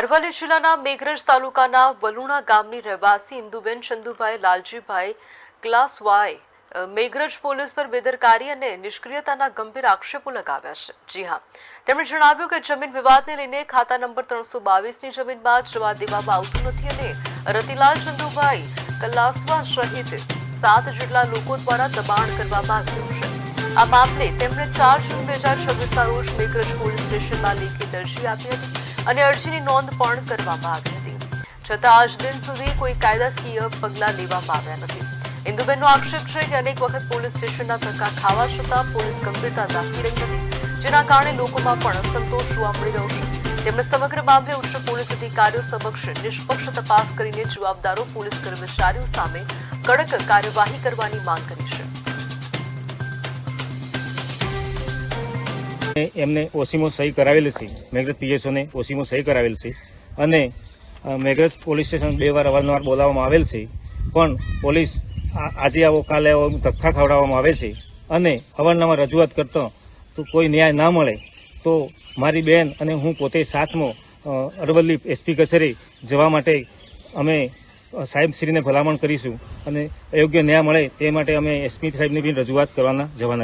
અરવલ્લી જિલ્લાના મેઘરજ તાલુકાના વલુણા ગામની રહેવાસી ઇન્દુબેન ચંદુભાઈ લાલજીભાઈ ક્લાસવાએ મેઘરજ પોલીસ પર બેદરકારી અને નિષ્ક્રિયતાના ગંભીર આક્ષેપો લગાવ્યા છે। જી હા, તેમણે જણાવ્યું કે જમીન વિવાદને લઈને ખાતા નંબર 322ની જમીન બાદ જવા દેવામાં આવતું નથી અને રતિલાલ ચંદુભાઈ ક્લાસવા સહિત 7 જેટલા લોકો દ્વારા દબાણ કરવામાં આવ્યું છે। આ મામલે તેમણે 4 જૂન 2026ના રોજ મેઘરજ પોલીસ સ્ટેશનમાં લેખિત અરજી આપી હતી અને અરજીની નોંધ પણ કરવામાં આવી હતી, છતાં આજ દિન સુધી કોઈ કાયદાકીય પગલાં લેવામાં આવ્યા નથી। ઇન્દુબેનનો આક્ષેપ છે કે અનેક વખત પોલીસ સ્ટેશનના ધક્કા ખાવા છતાં પોલીસ ગંભીરતા દાખવી રહી નથી, જેના કારણે લોકોમાં પણ અસંતોષ જોવા મળી રહ્યો છે। તેમણે સમગ્ર મામલે ઉચ્ચ પોલીસ અધિકારીઓ સમક્ષ નિષ્પક્ષ તપાસ કરીને જવાબદારો પોલીસ કર્મચારીઓ સામે કડક કાર્યવાહી કરવાની માંગ કરી છે। એમને ઓસીમાં સહી કરાવેલી છે, મેઘરજ પીએસઓને ઓસીમાં સહી કરાવેલ છે અને મેઘરજ પોલીસ સ્ટેશન 2 વાર અવારનવાર બોલાવવામાં આવેલ છે, પણ પોલીસ આજે આવો કાલે આવો ધક્કા ખવડાવવામાં આવે છે અને અવારનવાર રજૂઆત કરતો તો કોઈ ન્યાય ના મળે તો મારી બેન અને હું પોતે સાથમાં અરવલ્લી એસપી કચેરી જવા માટે અમે સાહેબશ્રીને ભલામણ કરીશું અને યોગ્ય ન્યાય મળે તે માટે અમે એસપી સાહેબની બી રજૂઆત કરવાના જવાના